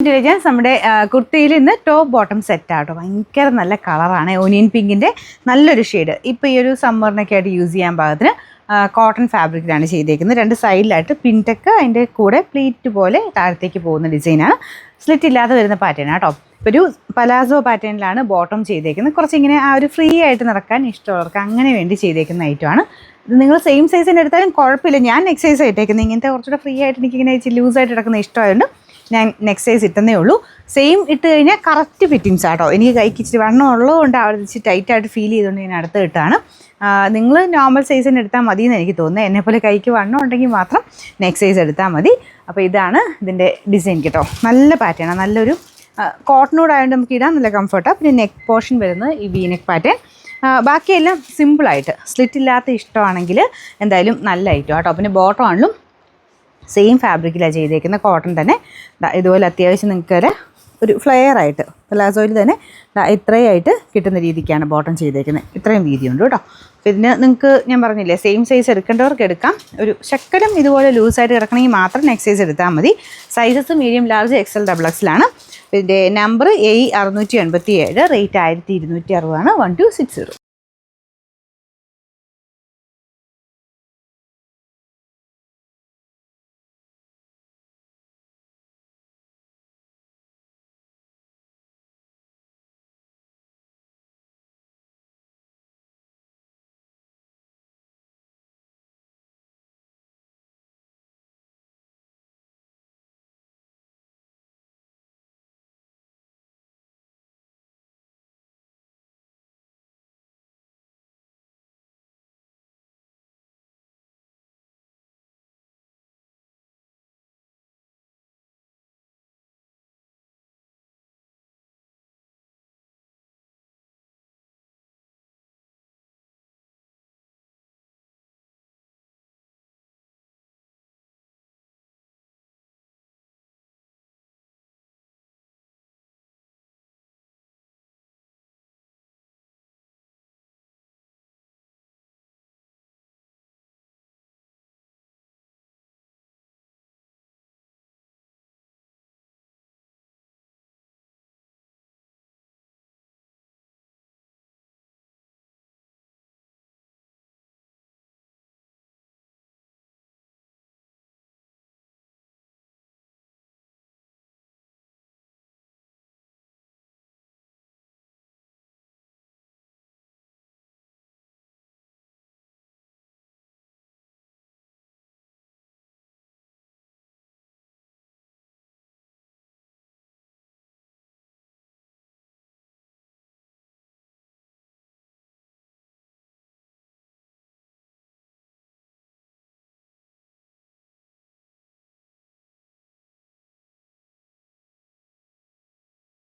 Intelligence നമ്മുടെ കുർത്തിയിൽ ഇന്ന് top bottom set ആട്ടോ. ഭയങ്കര നല്ല കളറാണ്, ഒനിയൻ പിങ്കിൻ്റെ നല്ലൊരു ഷെയ്ഡ്. ഇപ്പോൾ ഈ ഒരു സമ്മറിനൊക്കെ ആയിട്ട് യൂസ് ചെയ്യാൻ പാകത്തിന് കോട്ടൺ ഫാബ്രിക്കിലാണ് ചെയ്തേക്കുന്നത്. രണ്ട് സൈഡിലായിട്ട് പിൻടെക്ക്, അതിൻ്റെ കൂടെ പ്ലീറ്റ് പോലെ താഴത്തേക്ക് പോകുന്ന ഡിസൈനാണ്. സ്ലിറ്റ് ഇല്ലാതെ വരുന്ന പാറ്റേൺ ആട്ടോ. ഇപ്പോൾ ഒരു പലാസോ പാറ്റേണിലാണ് ബോട്ടം ചെയ്തേക്കുന്നത്. കുറച്ചിങ്ങനെ ആ ഒരു ഫ്രീ ആയിട്ട് നടക്കാൻ ഇഷ്ടമുള്ളവർക്ക് അങ്ങനെ വേണ്ടി ചെയ്തേക്കുന്ന ഐറ്റമാണ്. ഇത് നിങ്ങൾ സെയിം സൈസിൻ്റെ എടുത്താലും കുഴപ്പമില്ല. ഞാൻ നെക്സ്റ്റ് സൈസ് ഇട്ടേക്കുന്നത്. ഇങ്ങനത്തെ കുറച്ചുകൂടെ ഫ്രീ ആയിട്ട് എനിക്കിങ്ങനെ ലൂസായിട്ട് കിടക്കുന്ന ഇഷ്ടമായതുകൊണ്ട് ഞാൻ നെക്സ്റ്റ് സൈസ് ഇട്ടുന്നേ ഉള്ളൂ. സെയിം ഇട്ട് കഴിഞ്ഞാൽ കറക്റ്റ് ഫിറ്റിങ്സ് ആട്ടോ. എനിക്ക് കൈക്ക് ഇച്ചിരി വണ്ണം ഉള്ളതുകൊണ്ട് അവിടെ ടൈറ്റായിട്ട് ഫീൽ ചെയ്തുകൊണ്ട് ഞാൻ അടുത്ത് ഇട്ടാണ്. നിങ്ങൾ നോർമൽ സൈസിന് എടുത്താൽ മതി എന്ന് എനിക്ക് തോന്നുന്നത്. എന്നെപ്പോലെ കൈക്ക് വണ്ണം ഉണ്ടെങ്കിൽ മാത്രം നെക്സ്റ്റ് സൈസ് എടുത്താൽ മതി. അപ്പോൾ ഇതാണ് ഇതിൻ്റെ ഡിസൈൻ കേട്ടോ. നല്ല പാറ്റേണാണ്, നല്ലൊരു കോട്ടനോട് ആയതുകൊണ്ട് നമുക്ക് ഇടാൻ നല്ല കംഫർട്ടാണ്. പിന്നെ നെക്ക് പോർഷൻ വരുന്നത് ഈ വി നെക്ക് പാറ്റേൺ. ബാക്കിയെല്ലാം സിമ്പിളായിട്ട് സ്ലിറ്റ് ഇല്ലാത്ത ഇഷ്ടമാണെങ്കിൽ എന്തായാലും നല്ല ഐറ്റം കേട്ടോ. പിന്നെ ബോട്ടം ആണെങ്കിലും സെയിം ഫാബ്രിക്കിലാണ് ചെയ്തേക്കുന്നത്, കോട്ടൺ തന്നെ. ഇതുപോലെ അത്യാവശ്യം നിങ്ങൾക്ക് ഒരു ഫ്ലെയർ ആയിട്ട് പ്ലാസോയിൽ തന്നെ ഇത്രയായിട്ട് കിട്ടുന്ന രീതിക്കാണ് ബോട്ടം ചെയ്തേക്കുന്നത്. ഇത്രയും വീതിയുണ്ട് കേട്ടോ. അപ്പോൾ ഇതിന് നിങ്ങൾക്ക് ഞാൻ പറഞ്ഞില്ലേ, സെയിം സൈസ് എടുക്കേണ്ടവർക്ക് എടുക്കാം. ഒരു ശക്കലം ഇതുപോലെ ലൂസായിട്ട് കിടക്കണമെങ്കിൽ മാത്രം നെക്സ്റ്റ് സൈസ് എടുത്താൽ മതി. Sizes medium, large, XL, XXL. ഇതിൻ്റെ നമ്പർ A687, റേറ്റ് 1260 1260.